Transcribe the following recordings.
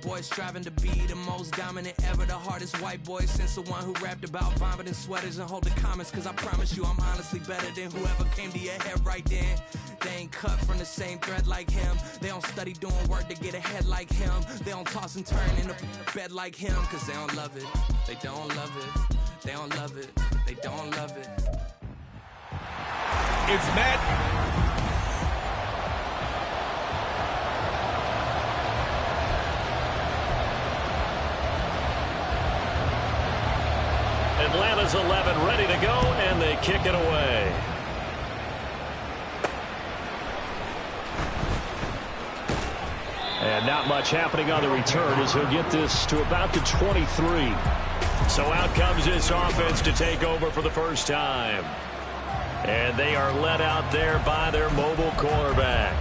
boy striving to be the most dominant ever, the hardest white boy since the one who rapped about vomiting sweaters and hold the comments, cause I promise you I'm honestly better than whoever came to your head right then. They ain't cut from the same thread like him. They don't study doing work to get ahead like him. They don't toss and turn in the bed like him, cause they don't love it. They don't love it. They don't love it. They don't love it. It's Matt. Atlanta's 11 ready to go, and they kick it away. And not much happening on the return as he'll get this to about the 23. So out comes this offense to take over for the first time. And they are led out there by their mobile quarterback.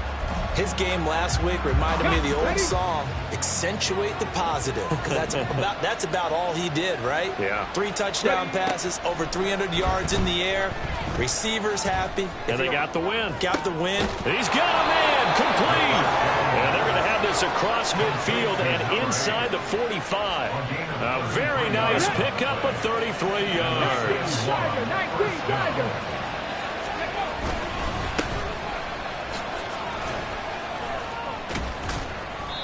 His game last week reminded me of the old song, Accentuate the Positive. Because that's about all he did, right? Yeah. 3 touchdown passes, over 300 yards in the air. Receivers happy. And they got the win. Got the win. He's got a man complete. And they're going to have this across midfield and inside the 45. A very nice pickup of 33 yards.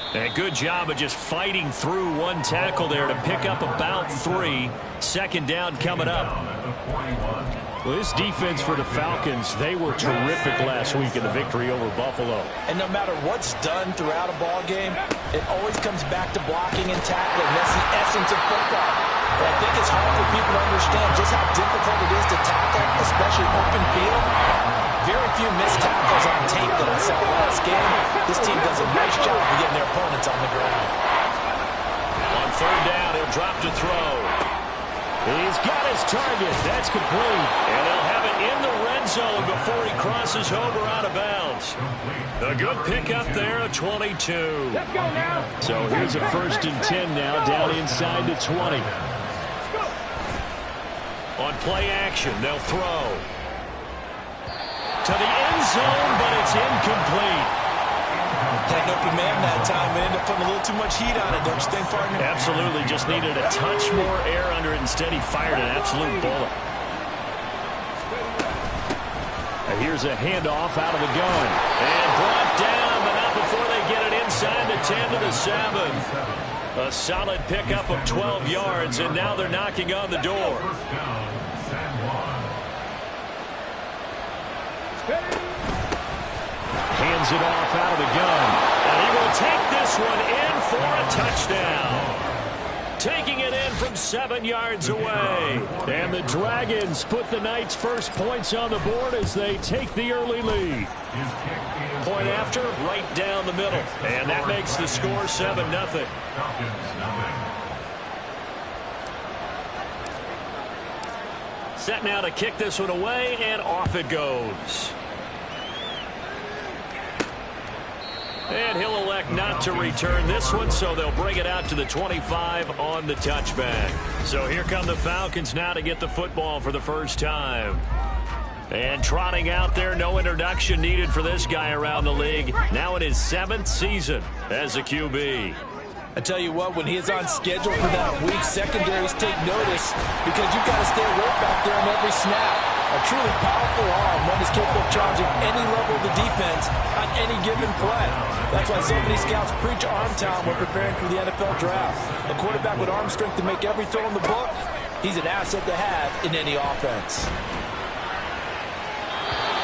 And a good job of just fighting through one tackle there to pick up about 3. Second down coming up. Well, this defense for the Falcons, they were terrific last week in the victory over Buffalo. And no matter what's done throughout a ball game, it always comes back to blocking and tackling. That's the essence of football. But I think it's hard for people to understand just how difficult it is to tackle, especially open field. Very few missed tackles on tape that I saw last game. This team does a nice job of getting their opponents on the ground. On third down, he'll drop to throw. He's got his target. That's complete. And they'll have it in the red zone before he crosses over out of bounds. A good pickup there, a 22. Let's go now. So here's a 1st and 10 now, down inside the 20. On play action, they'll throw. To the end zone, but it's incomplete. Had an open man that time, but ended up putting a little too much heat on it, don't you think, partner? Absolutely, just needed a touch more air under it. Instead, he fired an absolute bullet. And here's a handoff out of the gun. And brought down, but not before they get it inside the 10 to the 7. A solid pickup of 12 yards, and now they're knocking on the door. Hands it off out of the gun. And he will take this one in for a touchdown. Taking it in from 7 yards away. And the Dragons put the Knights' first points on the board as they take the early lead. Point after, right down the middle. And that makes the score 7-0. Set now to kick this one away, and off it goes. And he'll elect not to return this one, so they'll bring it out to the 25 on the touchback. So here come the Falcons now to get the football for the first time. And trotting out there, no introduction needed for this guy around the league. Now in his 7th season as a QB. I tell you what, when he is on schedule for that week, secondaries take notice because you've got to stay alert back there on every snap. A truly powerful arm, one is capable of challenging any level of the defense on any given play. That's why so many scouts preach arm talent when preparing for the NFL draft. A quarterback with arm strength to make every throw in the book, he's an asset to have in any offense.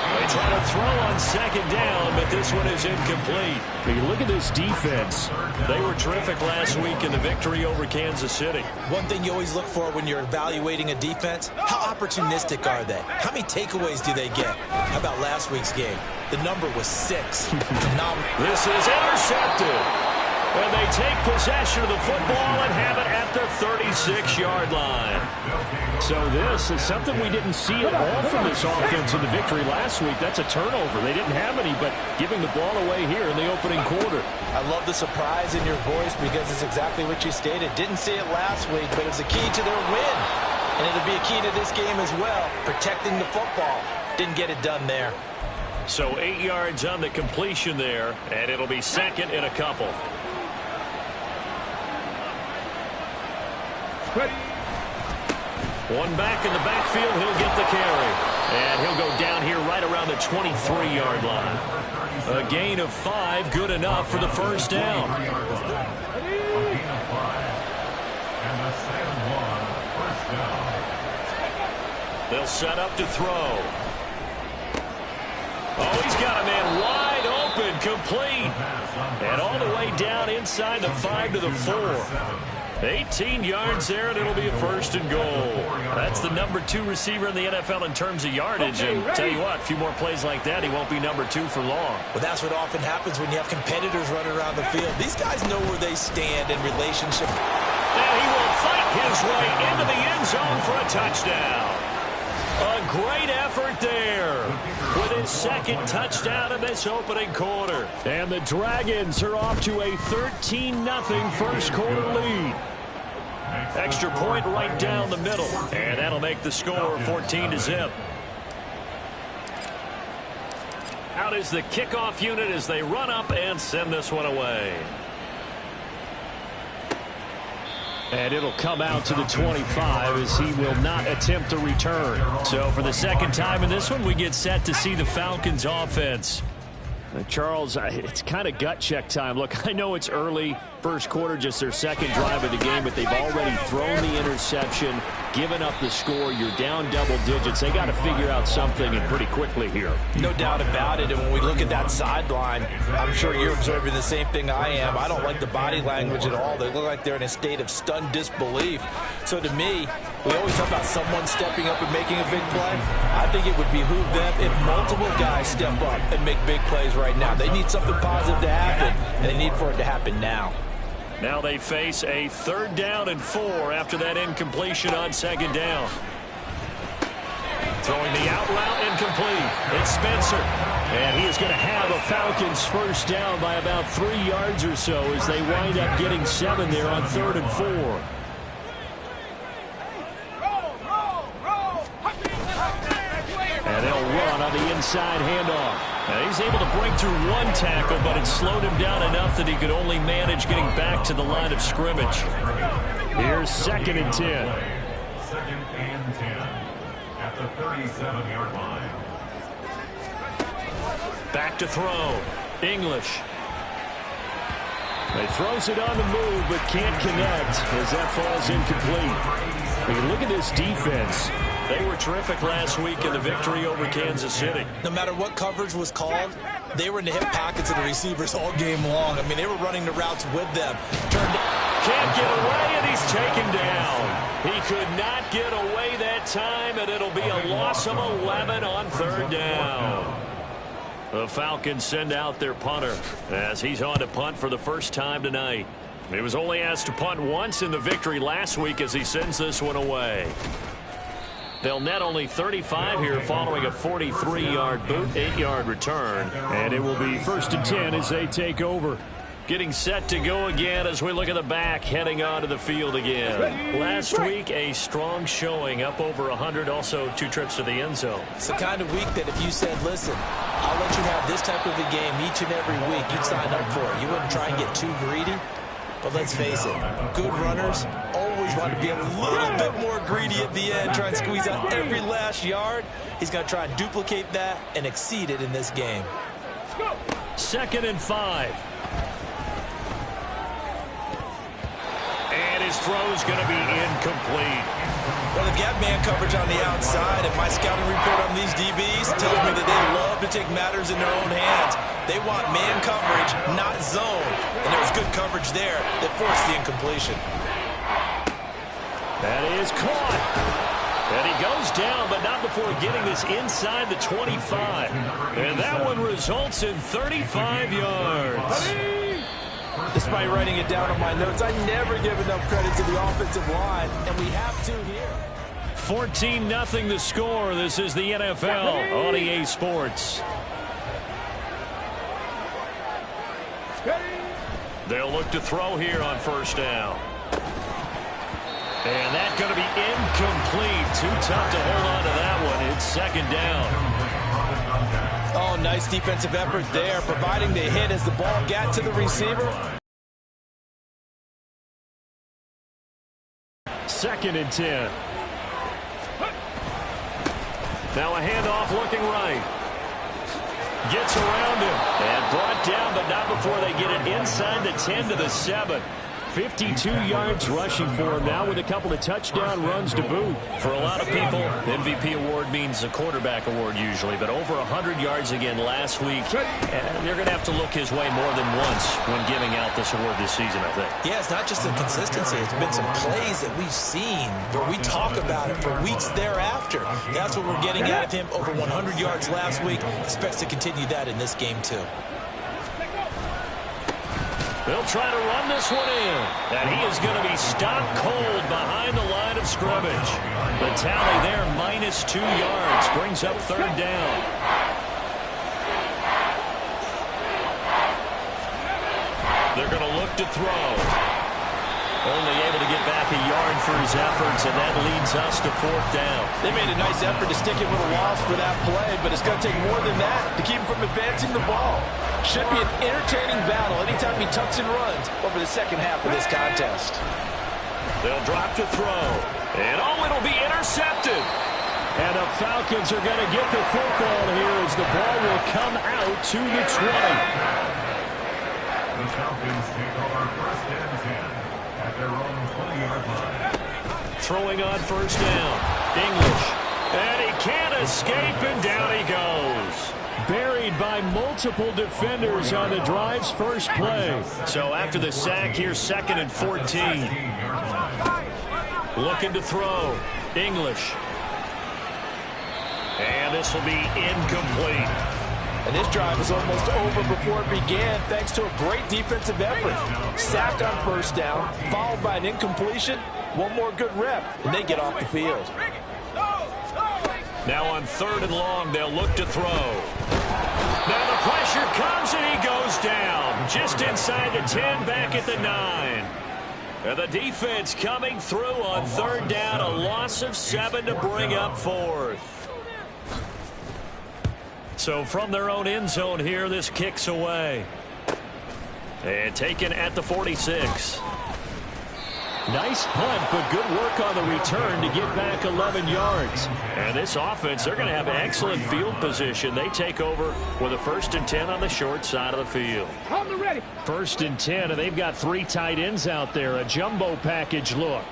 They try to throw on second down, but this one is incomplete. But you look at this defense. They were terrific last week in the victory over Kansas City. One thing you always look for when you're evaluating a defense, how opportunistic are they? How many takeaways do they get? How about last week's game? The number was 6. This is intercepted. And they take possession of the football and have it at the 36-yard line. So this is something we didn't see at all from this offense in the victory last week. That's a turnover. They didn't have any, but giving the ball away here in the opening quarter. I love the surprise in your voice because it's exactly what you stated. Didn't see it last week, but it's a key to their win. And it'll be a key to this game as well, protecting the football. Didn't get it done there. So 8 yards on the completion there, and it'll be second and a couple. One back in the backfield, he'll get the carry. And he'll go down here right around the 23-yard line. A gain of 5, good enough for the first down. They'll set up to throw. Oh, he's got a man wide open, complete. And all the way down inside the 5 to the 4. 18 yards there, and it'll be a first and goal. That's the number 2 receiver in the NFL in terms of yardage. And tell you what, a few more plays like that, he won't be number 2 for long. Well, that's what often happens when you have competitors running around the field. These guys know where they stand in relationship. And he will fight his way into the end zone for a touchdown. A great effort there with his second touchdown in this opening quarter. And the Dragons are off to a 13-0 first quarter lead. Extra point right down the middle. And that'll make the score 14-0. Out is the kickoff unit as they run up and send this one away. And it'll come out to the 25 as he will not attempt to return. So for the second time in this one, we get set to see the Falcons offense. Charles, it's kind of gut check time. Look, I know it's early, first quarter, just their second drive of the game, but they've already thrown the interception, given up the score. You're down double digits. They got to figure out something, and pretty quickly here. No doubt about it. And when we look at that sideline, I'm sure you're observing the same thing I am. I don't like the body language at all. They look like they're in a state of stunned disbelief. So to me, we always talk about someone stepping up and making a big play. I think it would behoove them if multiple guys step up and make big plays right now. They need something positive to happen, and they need for it to happen now. Now they face a 3rd down and 4 after that incompletion on 2nd down. Throwing the out route incomplete. It's Spencer. And he is going to have a Falcons first down by about 3 yards or so as they wind up getting 7 there on 3rd and 4. And they'll run on the inside handoff. Now he's able to break through one tackle, but it slowed him down enough that he could only manage getting back to the line of scrimmage. Here's 2nd and 10. 2nd and 10 at the 37-yard line. Back to throw. English. He throws it on the move, but can't connect as that falls incomplete. When you look at this defense, they were terrific last week in the victory over Kansas City. No matter what coverage was called, they were in the hip pockets of the receivers all game long. I mean, they were running the routes with them. Can't get away, and he's taken down. He could not get away that time, and it'll be a loss of 11 on 3rd down. The Falcons send out their punter as he's on to punt for the first time tonight. He was only asked to punt once in the victory last week as he sends this one away. They'll net only 35 here following a 43-yard boot, 8-yard return. And it will be 1st and 10 as they take over. Getting set to go again as we look at the back, heading onto the field again. Last week, a strong showing, up over 100, also 2 trips to the end zone. It's the kind of week that if you said, listen, I'll let you have this type of a game each and every week, you'd sign up for it. You wouldn't try and get too greedy. But let's face it, good runners always want to be a little bit more greedy at the end, try and squeeze out every last yard. He's going to try and duplicate that and exceed it in this game. 2nd and 5. And his throw's going to be incomplete. Well, they've got man coverage on the outside, and my scouting report on these DBs tells me that they love to take matters in their own hands. They want man coverage, not zone. And there was good coverage there that forced the incompletion. That is caught. And he goes down, but not before getting this inside the 25. And that one results in 35 yards. Despite writing it down on my notes, I never give enough credit to the offensive line, and we have to here. 14-0 the score. This is the NFL on EA Sports. They'll look to throw here on 1st down. And that's going to be incomplete. Too tough to hold on to that one. It's 2nd down. Oh, nice defensive effort there, providing the hit as the ball got to the receiver. 2nd and 10. Now a handoff looking right. Gets around him and brought down, but not before they get it inside the 10 to the 7. 52 yards rushing for him now with a couple of touchdown runs to boot. For a lot of people, the MVP award means a quarterback award usually, but over 100 yards again last week. And they're going to have to look his way more than once when giving out this award this season, I think. Yeah, it's not just the consistency. It's been some plays that we've seen where we talk about it for weeks thereafter. That's what we're getting out of him. Over 100 yards last week. Expects to continue that in this game, too. They'll try to run this one in. And he is going to be stopped cold behind the line of scrimmage. The tally there, -2 yards. Brings up 3rd down. They're going to look to throw. Only able to get back a yard for his efforts, and that leads us to 4th down. They made a nice effort to stick him with a loss for that play, but it's going to take more than that to keep him from advancing the ball. Should be an entertaining battle anytime he tucks and runs over the second half of this contest. They'll drop to throw. And it'll be intercepted. And the Falcons are going to get the football here as the ball will come out to the 20. The Falcons take over 1st and 10 at their own 20-yard line. Throwing on 1st down. English. And he can't escape, and down he goes. Buried by multiple defenders on the drive's first play. So after the sack, here's 2nd and 14. Looking to throw. English. And this will be incomplete. And this drive was almost over before it began thanks to a great defensive effort. Sacked on 1st down, followed by an incompletion. One more good rep, and they get off the field. Now on 3rd and long, they'll look to throw. Now the pressure comes, and he goes down. Just inside the 10, back at the 9. And the defense coming through on 3rd down. A loss of 7 to bring up 4th. So from their own end zone here, this kicks away. And taken at the 46. Nice punt, but good work on the return to get back 11 yards. And this offense, they're going to have excellent field position. They take over with a 1st and 10 on the short side of the field. 1st and 10, and they've got 3 tight ends out there. A jumbo package look.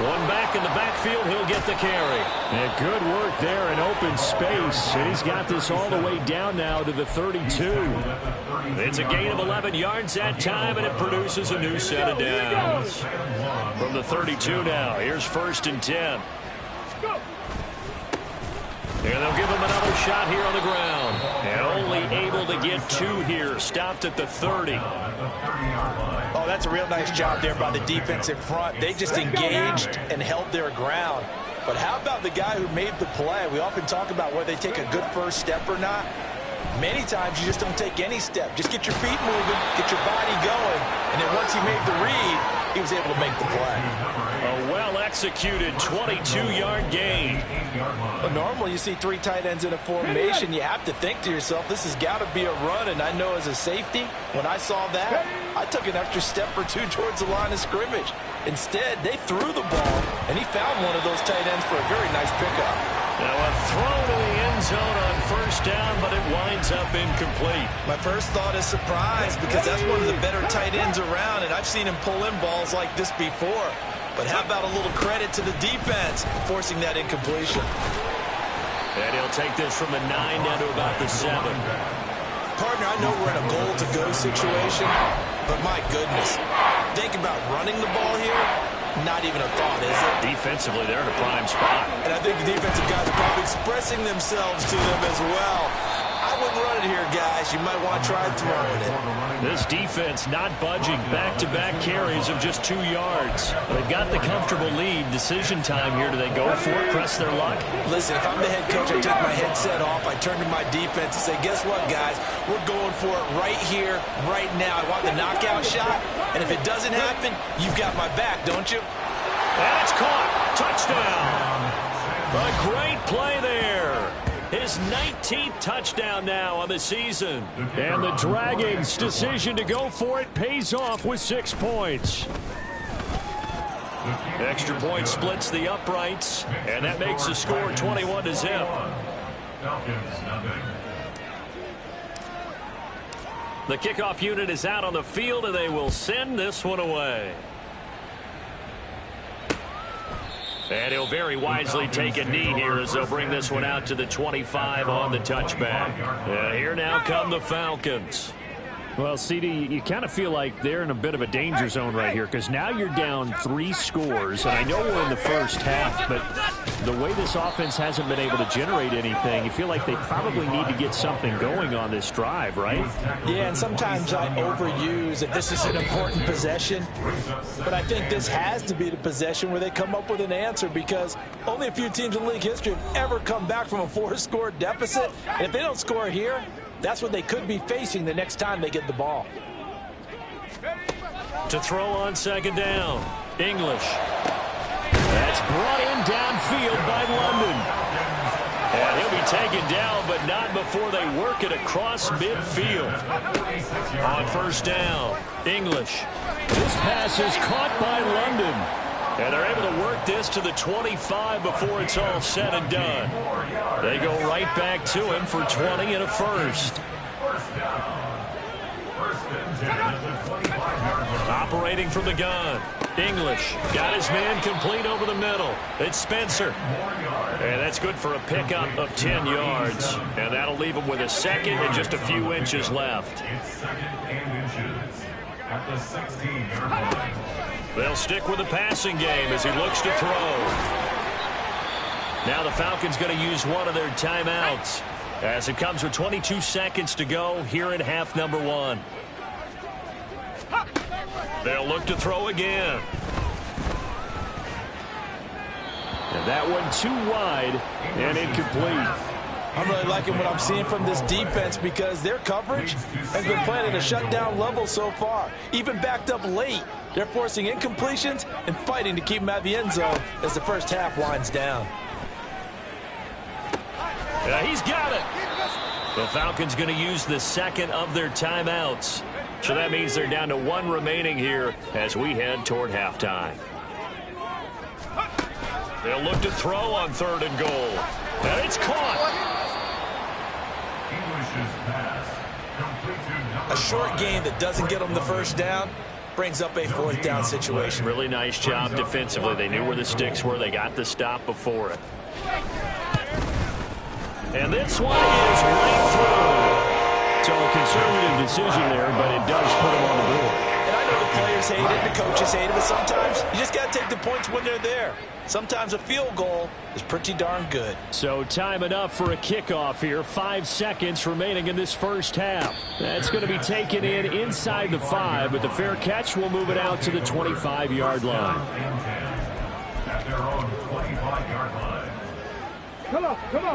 One back in the backfield, he'll get the carry. And good work there in open space. And he's got this all the way down now to the 32. It's a gain of 11 yards that time, and it produces a new set of downs. From the 32 now, here's 1st and 10. And they'll give him another shot here on the ground. And only able to get 2 here. Stopped at the 30. Oh, that's a real nice job there by the defensive front. They just engaged and held their ground. But how about the guy who made the play? We often talk about whether they take a good first step or not. Many times you just don't take any step. Just get your feet moving, get your body going, and then once he made the read, he was able to make the play. A well-executed 22-yard gain. But normally you see 3 tight ends in a formation, you have to think to yourself, this has got to be a run, and I know as a safety, when I saw that, I took an extra step or 2 towards the line of scrimmage. Instead, they threw the ball, and he found one of those tight ends for a very nice pickup. Now a throw to the end zone on 1st down, but it winds up incomplete. My first thought is surprise, because that's one of the better tight ends around, and I've seen him pull in balls like this before. But how about a little credit to the defense forcing that incompletion? And he'll take this from the 9 down to about the 7. Partner, I know we're in a goal-to-go situation, but my goodness, think about running the ball here. Not even a thought, is it? Defensively, they're in a prime spot. And I think the defensive guys are probably expressing themselves to them as well. I wouldn't run it here, guys. You might want to try throwing it. This defense not budging. Back-to-back carries of just 2 yards. They've got the comfortable lead. Decision time here. Do they go for it, press their luck? Listen, if I'm the head coach, I take my headset off. I turn to my defense and say, guess what, guys? We're going for it right here, right now. I want the knockout shot. And if it doesn't happen, you've got my back, don't you? And it's caught. Touchdown. A great play there. His 19th touchdown now on the season. And the Dragons' decision to go for it pays off with 6 points. Extra point splits the uprights, and that makes the score 21-0. Falcons, nothing. The kickoff unit is out on the field, and they will send this one away. And he'll very wisely take a knee here as they'll bring this one out to the 25 on the touchback. And here now come the Falcons. Well, CD, you kind of feel like they're in a bit of a danger zone right here because now you're down 3 scores, and I know we're in the first half, but the way this offense hasn't been able to generate anything, you feel like they probably need to get something going on this drive, right? Yeah, and sometimes I overuse that this is an important possession, but I think this has to be the possession where they come up with an answer because only a few teams in league history have ever come back from a 4-score deficit, and if they don't score here, that's what they could be facing the next time they get the ball. To throw on second down, English. That's brought in downfield by London. And he'll be taken down, but not before they work it across midfield. On first down, English. This pass is caught by London. And they're able to work this to the 25 before it's all said and done. They go right back to him for 20 and a first. Operating from the gun. English got his man complete over the middle. It's Spencer. And that's good for a pickup of 10 yards. And that'll leave him with a second and just a few inches left. It's second and inches at the 16-yard line. They'll stick with the passing game as he looks to throw. Now the Falcons going to use one of their timeouts as it comes with 22 seconds to go here in half number 1. They'll look to throw again. And that one too wide and incomplete. I'm really liking what I'm seeing from this defense because their coverage has been playing at a shutdown level so far. Even backed up late, they're forcing incompletions and fighting to keep them out of the end zone as the first half winds down. He's got it. The Falcons going to use the second of their timeouts. So that means they're down to 1 remaining here as we head toward halftime. They'll look to throw on 3rd and goal. And it's caught. A short game that doesn't get them the first down brings up a 4th down situation. Really nice job defensively. They knew where the sticks were. They got the stop before it. And this one is right through. So a conservative decision there, but it does put them on the board. And I know the players hate it, the coaches hate it, but sometimes you just got to take the points when they're there. Sometimes a field goal is pretty darn good. So time enough for a kickoff here. 5 seconds remaining in this first half. That's going to be taken in inside the 5, but the fair catch will move it out to the 25-yard line. At their own 25-yard line.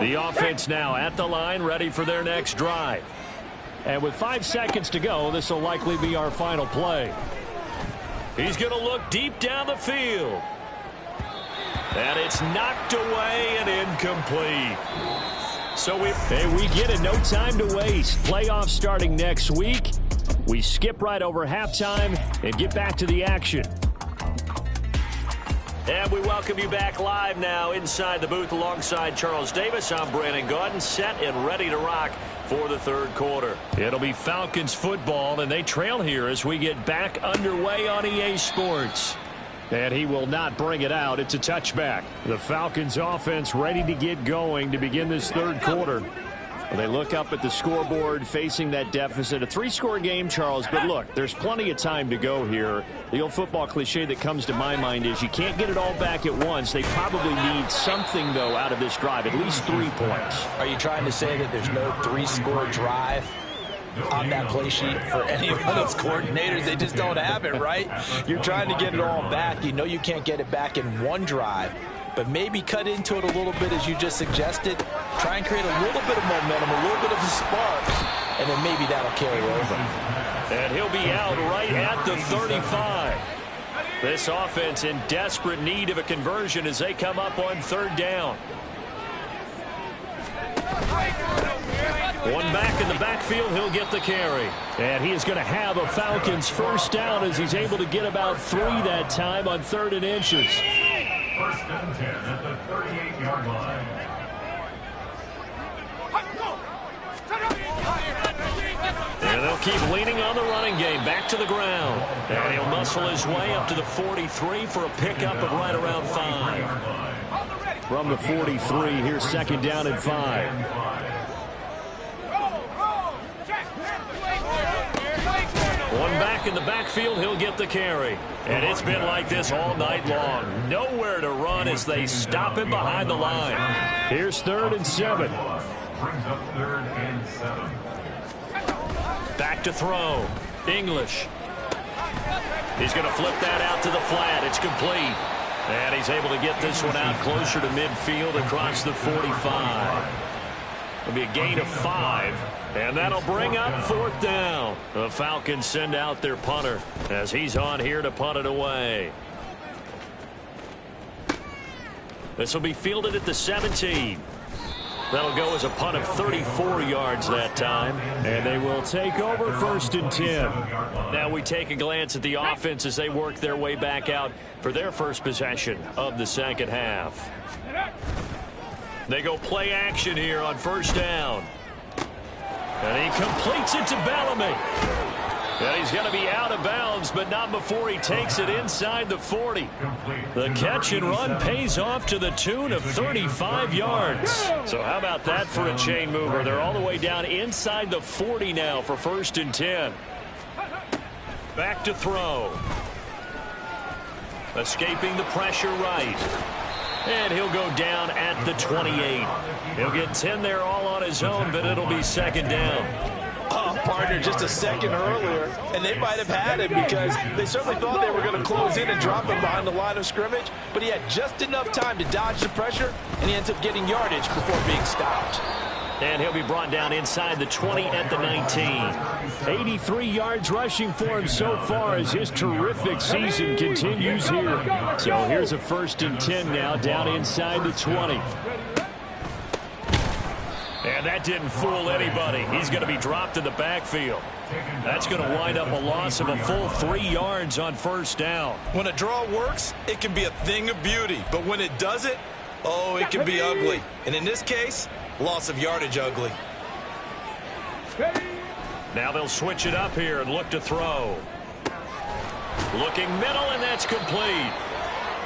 The offense now at the line, ready for their next drive. And with 5 seconds to go, this will likely be our final play. He's going to look deep down the field. And it's knocked away and incomplete. So we get it. No time to waste. Playoffs starting next week. We skip right over halftime and get back to the action. And we welcome you back live now inside the booth alongside Charles Davis. I'm Brandon Gaudin, set and ready to rock for the 3rd quarter. It'll be Falcons football, and they trail here as we get back underway on EA Sports. And he will not bring it out. It's a touchback. The Falcons offense ready to get going to begin this 3rd quarter. They look up at the scoreboard facing that deficit. A 3-score game, Charles, but look, there's plenty of time to go here. The old football cliche that comes to my mind is you can't get it all back at once. They probably need something, though, out of this drive, at least 3 points. Are you trying to say that there's no 3-score drive on that play sheet for any of those coordinators? They just don't have it, right? You're trying to get it all back. You know you can't get it back in one drive, but maybe cut into it a little bit as you just suggested. Try and create a little bit of momentum, a little bit of a spark, and then maybe that'll carry over. And he'll be out right at the 35. This offense in desperate need of a conversion as they come up on 3rd down. One back in the backfield, he'll get the carry. And he is going to have a Falcons first down as he's able to get about 3 that time on 3rd and inches. First and 10 at the 38-yard line. And they'll keep leaning on the running game. Back to the ground. And he'll muscle his way up to the 43 for a pickup of right around 5. From the 43, here's 2nd down and 5. One back in the backfield, he'll get the carry. And it's been like this all night long. Nowhere to run as they stop him behind the line. Here's 3rd and 7. Brings up 3rd and 7. Back to throw. English. He's going to flip that out to the flat. It's complete. And he's able to get this one out closer to midfield across the 45. It'll be a gain of 5. And that'll bring up 4th down. The Falcons send out their punter as he's on here to punt it away. This will be fielded at the 17. That'll go as a punt of 34 yards that time. And they will take over 1st and 10. Now we take a glance at the offense as they work their way back out for their first possession of the 2nd half. They go play action here on 1st down. And he completes it to Bellamy. And he's going to be out of bounds, but not before he takes it inside the 40. The catch and run pays off to the tune of 35 yards. So how about that for a chain mover? They're all the way down inside the 40 now for 1st and 10. Back to throw. Escaping the pressure right. And he'll go down at the 28. He'll get 10 there all on his own, but it'll be 2nd down. Oh, partner, just a second earlier, and they might have had him because they certainly thought they were going to close in and drop him behind the line of scrimmage, but he had just enough time to dodge the pressure, and he ends up getting yardage before being stopped. And he'll be brought down inside the 20 at the 19. 83 yards rushing for him so far as his terrific season continues here. So here's a 1st and 10 now down inside the 20. And that didn't fool anybody. He's going to be dropped in the backfield. That's going to wind up a loss of a full 3 yards on 1st down. When a draw works, it can be a thing of beauty, but when it doesn't, oh, it can be ugly. And in this case, loss of yardage ugly. Now they'll switch it up here and look to throw. Looking middle, and that's complete.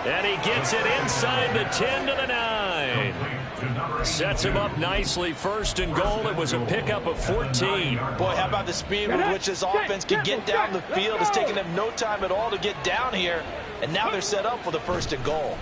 And he gets it inside the 10 to the 9. Sets him up nicely. 1st and goal. It was a pickup of 14. Boy, how about the speed with which this offense can get down the field? It's taken them no time at all to get down here. And now they're set up with a 1st and goal.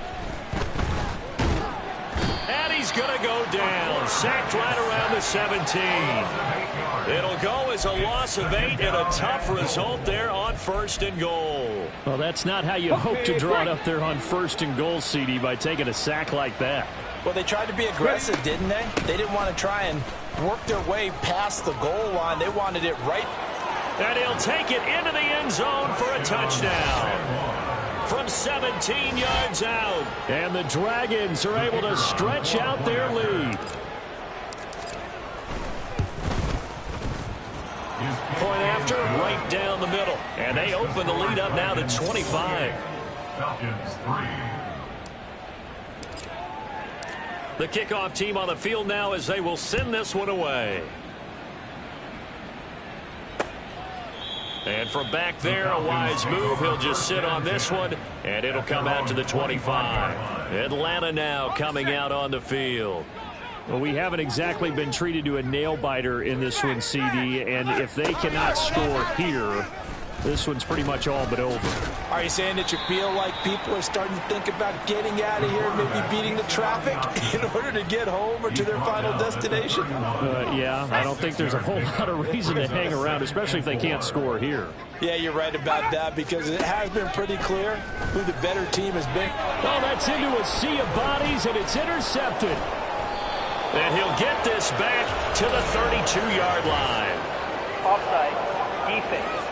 And he's going to go down. Sacked right around the 17. It'll go as a loss of 8 and a tough result there on 1st and goal. Well, that's not how you hope to draw it up there on 1st and goal, CD, by taking a sack like that. Well, they tried to be aggressive, didn't they? They didn't want to try and work their way past the goal line. They wanted it right. And he'll take it into the end zone for a touchdown. From 17 yards out. And the Dragons are able to stretch out their lead. Point after, right down the middle. And they open the lead up now to 25. Falcons 3. The kickoff team on the field now as they will send this one away. And from back there, a wise move. He'll just sit on this one, and it'll come out to the 25. Atlanta now coming out on the field. Well, we haven't exactly been treated to a nail-biter in this one, CD, and if they cannot score here, this one's pretty much all but over. Are you saying that you feel like people are starting to think about getting out of here, maybe beating the traffic in order to get home or to their final destination? Yeah, I don't think there's a whole lot of reason to hang around, especially if they can't score here. Yeah, you're right about that because it has been pretty clear who the better team has been. Oh, that's into a sea of bodies, and it's intercepted. And he'll get this back to the 32-yard line. Offside, defense.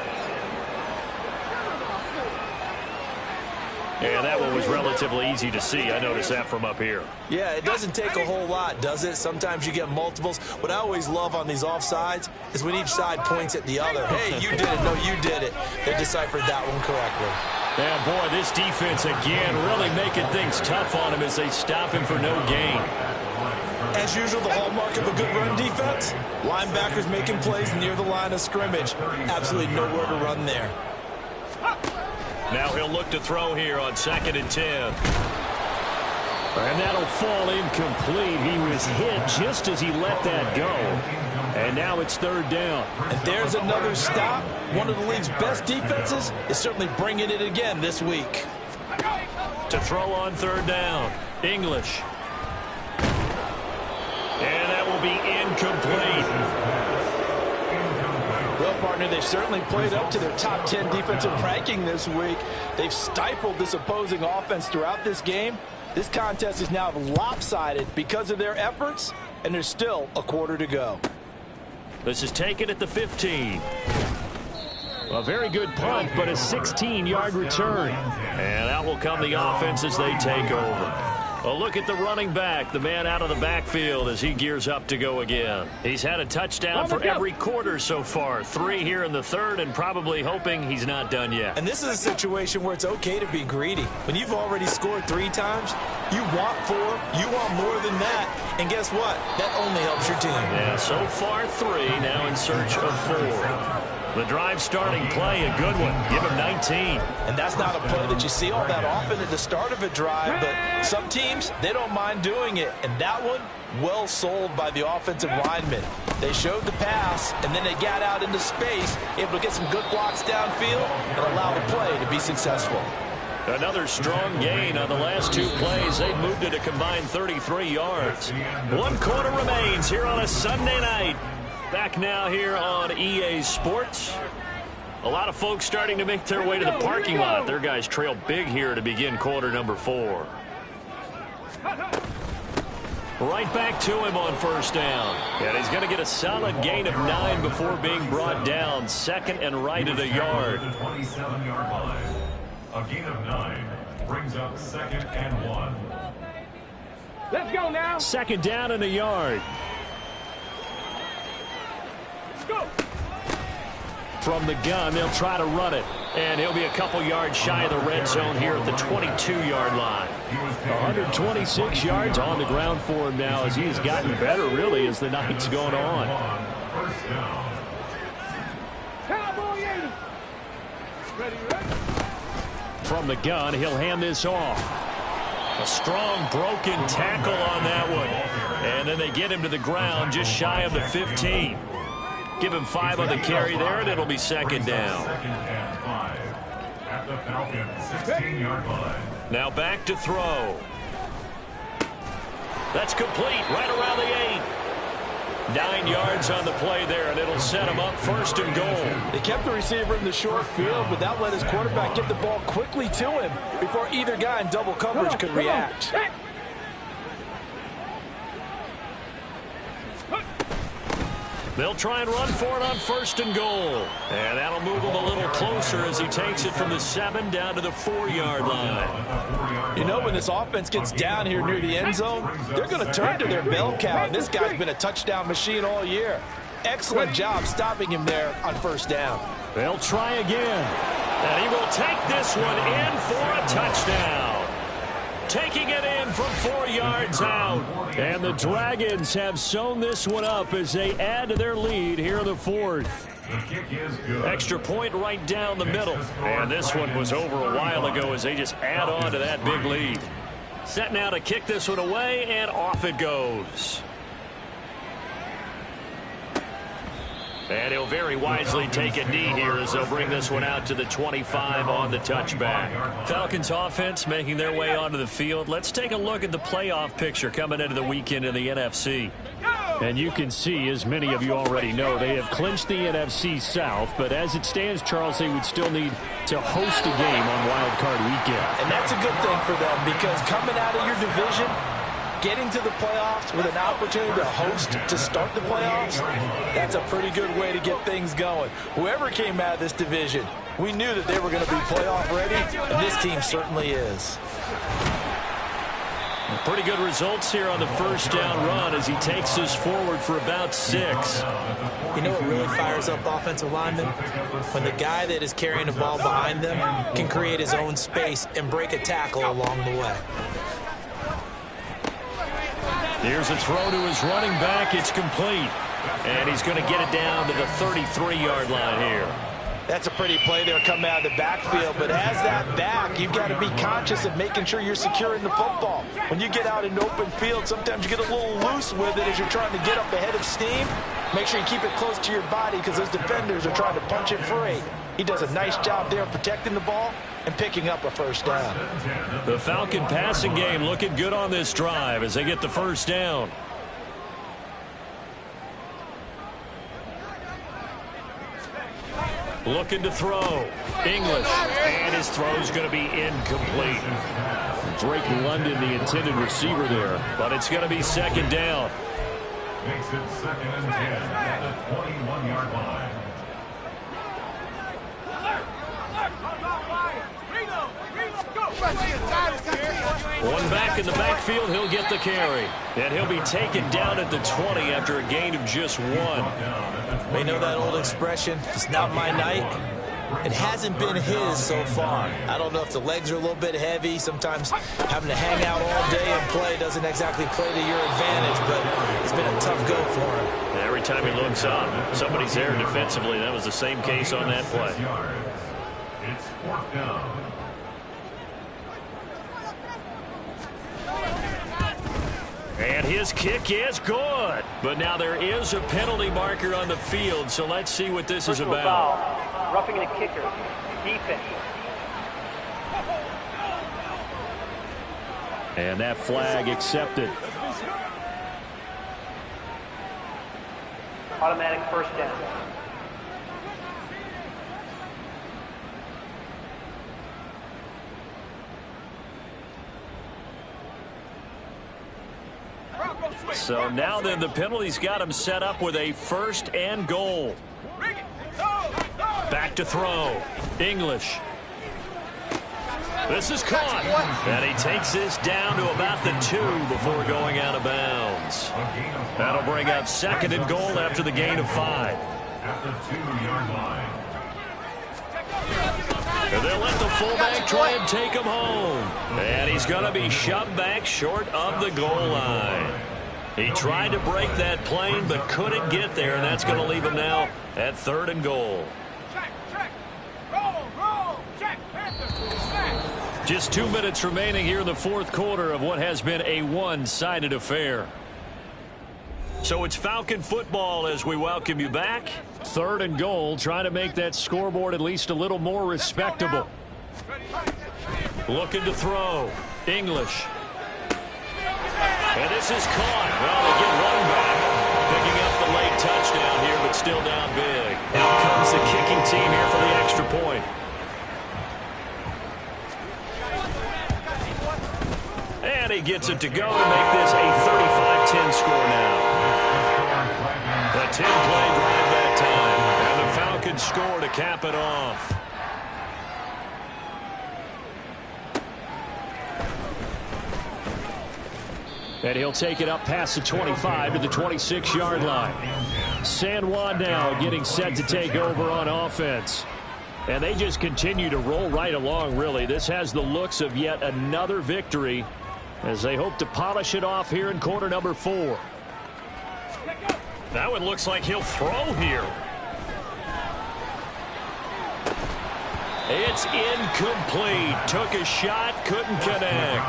And that one was relatively easy to see. I noticed that from up here. Yeah, it doesn't take a whole lot, does it? Sometimes you get multiples. What I always love on these offsides is when each side points at the other. Hey, you did it. No, you did it. They deciphered that one correctly. And, boy, this defense, again, really making things tough on him as they stop him for no gain. As usual, the hallmark of a good run defense, linebackers making plays near the line of scrimmage. Absolutely nowhere to run there. Now he'll look to throw here on 2nd and 10. And that'll fall incomplete. He was hit just as he let that go. And now it's 3rd down. And there's another stop. One of the league's best defenses is certainly bringing it again this week. To throw on 3rd down, English. And that will be incomplete. Well, partner, they've certainly played up to their top 10 defensive ranking this week. They've stifled this opposing offense throughout this game. This contest is now lopsided because of their efforts, and there's still a quarter to go. This is taken at the 15. A very good punt, but a 16-yard return. And out will come the offense as they take over. A look at the running back, the man out of the backfield as he gears up to go again. He's had a touchdown for every quarter so far. 3 here in the 3rd, and probably hoping he's not done yet. And this is a situation where it's okay to be greedy. When you've already scored 3 times, you want 4, you want more than that. And guess what? That only helps your team. Yeah, so far 3, now in search of 4. The drive starting play, a good one. Give him 19. And that's not a play that you see all that often at the start of a drive, but some teams, they don't mind doing it. And that one, well sold by the offensive lineman. They showed the pass, and then they got out into space, able to get some good blocks downfield and allow the play to be successful. Another strong gain on the last 2 plays. They've moved it a combined 33 yards. 1 quarter remains here on a Sunday night. Back now here on EA Sports. A lot of folks starting to make their way to the parking lot. Their guys trail big here to begin quarter number 4. Right back to him on 1st down. And he's going to get a solid gain of 9 before being brought down. 2nd and right at a yard. 27-yard line. A gain of 9 brings up 2nd and 1. Let's go now. 2nd down and a yard. Go. From the gun, they'll try to run it. And he'll be a couple yards shy of the red zone here at the 22-yard line. 126 yards on the ground for him now as he's gotten better, really, as the night's gone on. First down. Cowboy 80. Ready. From the gun, he'll hand this off. A strong broken tackle on that one. And then they get him to the ground just shy of the 15. Give him 5 on the carry there, and it'll be 2nd down. 2nd and 5 at the Falcons 16-yard line. Now back to throw. That's complete right around the 8. 9 yards on the play there, and it'll set him up 1st and goal. They kept the receiver in the short field, but that let his quarterback get the ball quickly to him before either guy in double coverage could react. They'll try and run for it on 1st and goal. And that'll move him a little closer as he takes it from the 7 down to the 4-yard line. You know, when this offense gets down here near the end zone, they're going to turn to their bell cow. And this guy's been a touchdown machine all year. Excellent job stopping him there on 1st down. They'll try again. And he will take this one in for a touchdown. Taking it in from 4 yards out. And the Dragons have sewn this one up as they add to their lead here in the 4th. The kick is good. Extra point right down the middle. And this one was over a while ago as they just add on to that big lead. Set now to kick this one away, and off it goes. And he'll very wisely take a knee here as they'll bring this one out to the 25 on the touchback. Falcons offense making their way onto the field. Let's take a look at the playoff picture coming into the weekend in the NFC. And you can see, as many of you already know, they have clinched the NFC South. But as it stands, Charles, they would still need to host a game on Wild Card Weekend. And that's a good thing for them because coming out of your division, getting to the playoffs with an opportunity to host to start the playoffs, that's a pretty good way to get things going. Whoever came out of this division, we knew that they were going to be playoff ready, and this team certainly is. Pretty good results here on the first down run as he takes us forward for about 6. You know what really fires up offensive linemen? When the guy that is carrying the ball behind them can create his own space and break a tackle along the way. Here's a throw to his running back. It's complete. And he's going to get it down to the 33-yard line here. That's a pretty play there coming out of the backfield, but as that back, you've got to be conscious of making sure you're securing the football. When you get out in open field, sometimes you get a little loose with it as you're trying to get up ahead of steam. Make sure you keep it close to your body because those defenders are trying to punch it free. He does a nice job there protecting the ball and picking up a first down. The Falcon passing game looking good on this drive as they get the first down. Looking to throw. English. And his throw's going to be incomplete. Drake London, the intended receiver there. But it's going to be second down. Makes it 2nd and 10 at the 21-yard line. One back in the backfield, he'll get the carry. And he'll be taken down at the 20 after a gain of just 1. They know that old expression, it's not my night. It hasn't been his so far. I don't know if the legs are a little bit heavy. Sometimes having to hang out all day and play doesn't exactly play to your advantage, but it's been a tough go for him. Every time he looks up, somebody's there defensively. That was the same case on that play. It's 4th down. And his kick is good. But now there is a penalty marker on the field, so let's see what this is about. Foul. Roughing a kicker. Defense. And that flag accepted. Automatic first down. So now then the penalty's got him set up with a 1st and goal. Back to throw. English. This is caught. And he takes this down to about the 2 before going out of bounds. That'll bring up 2nd and goal after the gain of 5. At the 2-yard line. And they'll let the fullback try and take him home. And he's going to be shoved back short of the goal line. He tried to break that plane but couldn't get there, and that's going to leave him now at 3rd and goal. Just 2 minutes remaining here in the 4th quarter of what has been a one-sided affair. So it's Falcon football as we welcome you back. 3rd and goal, trying to make that scoreboard at least a little more respectable. Looking to throw. English. And this is caught. Well, they get one back. Picking up the late touchdown here, but still down big. Out comes the kicking team here for the extra point. And he gets it to go to make this a 35-10 score now. A 10-play drive that time. And the Falcons score to cap it off. And he'll take it up past the 25 to the 26-yard line. San Juan now getting set to take over on offense. And they just continue to roll right along, really. This has the looks of yet another victory as they hope to polish it off here in quarter number 4. That one looks like he'll throw here. It's incomplete. Took a shot, couldn't connect.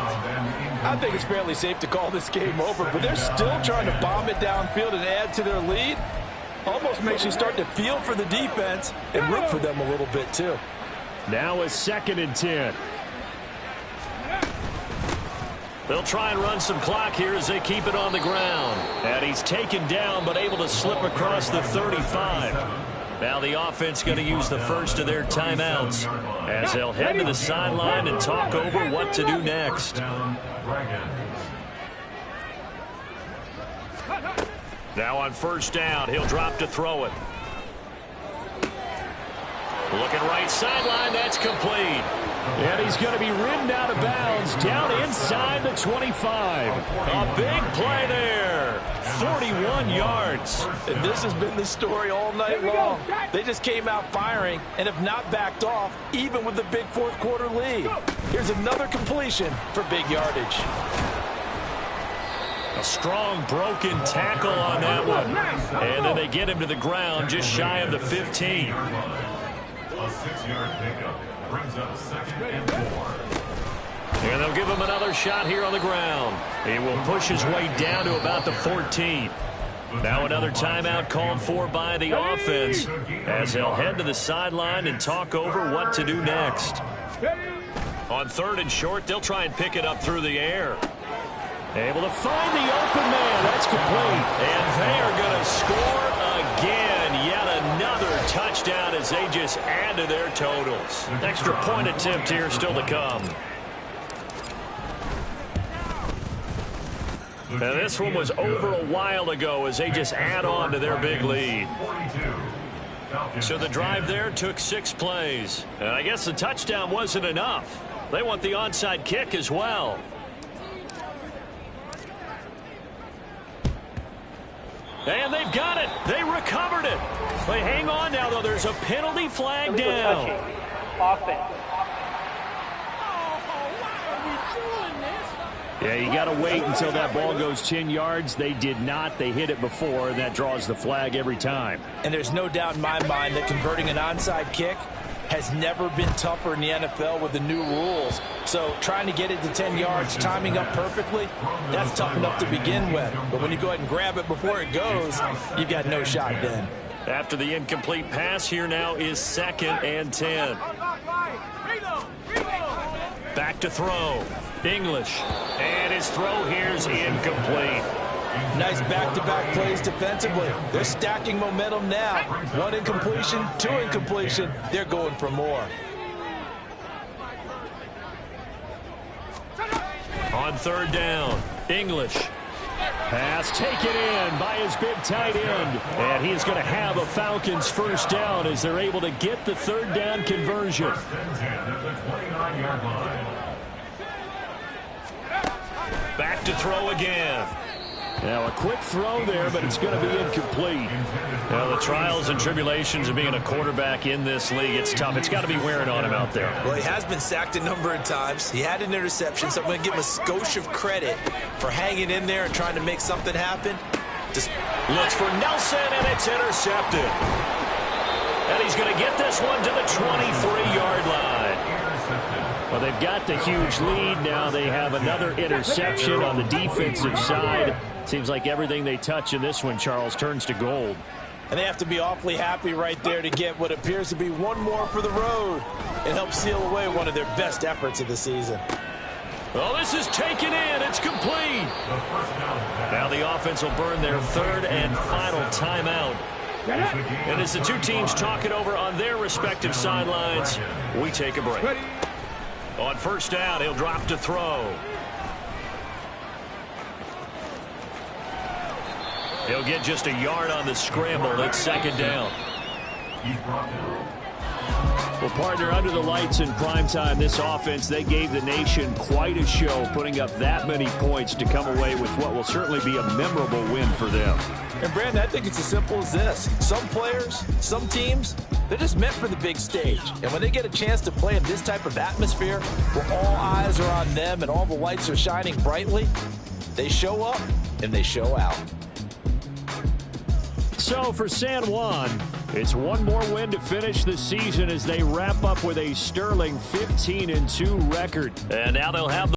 I think it's fairly safe to call this game over, but they're still trying to bomb it downfield and add to their lead. Almost makes you start to feel for the defense and root for them a little bit, too. Now a 2nd and 10. They'll try and run some clock here as they keep it on the ground. And he's taken down but able to slip across the 35. Now the offense going to use the first of their timeouts as they'll head to the sideline and talk over what to do next. Now on first down, he'll drop to throw it. Looking right sideline, that's complete. And he's going to be ridden out of bounds down inside the 25. A big play there. 41 yards. And this has been the story all night long. They just came out firing and have not backed off, even with the big fourth quarter lead. Here's another completion for big yardage. A strong broken tackle on that one. And then they get him to the ground just shy of the 15. A 6-yard pickup brings up 2nd and 4. And they'll give him another shot here on the ground. He will push his way down to about the 14. Now another timeout called for by the offense as they'll head to the sideline and talk over what to do next. On 3rd and short, they'll try and pick it up through the air. Able to find the open man. That's complete. And they are going to score again. Yet another touchdown as they just add to their totals. Extra point attempt here still to come. Now this one was over a while ago as they just add on to their big lead. So the drive there took 6 plays. And I guess the touchdown wasn't enough. They want the onside kick as well. And they've got it. They recovered it. They hang on now, though. There's a penalty flag down. Offense. Yeah, you got to wait until that ball goes 10 yards. They did not. They hit it before, and that draws the flag every time. And there's no doubt in my mind that converting an onside kick has never been tougher in the NFL with the new rules. So trying to get it to 10 yards, timing up perfectly, that's tough enough to begin with. But when you go ahead and grab it before it goes, you've got no shot then. After the incomplete pass, here now is 2nd and 10. Back to throw. English. And his throw here is incomplete. Nice back-to-back plays defensively. They're stacking momentum now. 1 incompletion, 2 incompletion. They're going for more. On 3rd down, English. Pass taken in by his big tight end. And he is going to have a Falcons first down as they're able to get the 3rd down conversion. Back to throw again. Now a quick throw there, but it's going to be incomplete. Well, the trials and tribulations of being a quarterback in this league, it's tough. It's got to be wearing on him out there. Well, he has been sacked a number of times. He had an interception, so I'm going to give him a skosh of credit for hanging in there and trying to make something happen. Just looks for Nelson, and it's intercepted. And he's going to get this one to the 23-yard line. Well, they've got the huge lead. Now they have another interception on the defensive side. Seems like everything they touch in this one, Charles, turns to gold. And they have to be awfully happy right there to get what appears to be one more for the road and help seal away one of their best efforts of the season. Well, this is taken in. It's complete. Now the offense will burn their 3rd and final timeout. And as the two teams talk it over on their respective sidelines, we take a break. On first down, he'll drop to throw. He'll get just a yard on the scramble. It's 2nd down. Well, partner, under the lights in primetime, this offense, they gave the nation quite a show, putting up that many points to come away with what will certainly be a memorable win for them. And, Brandon, I think it's as simple as this. Some players, some teams, they're just meant for the big stage. And when they get a chance to play in this type of atmosphere where all eyes are on them and all the lights are shining brightly, they show up and they show out. So for San Juan, it's one more win to finish the season as they wrap up with a sterling 15-2 record. And now they'll have the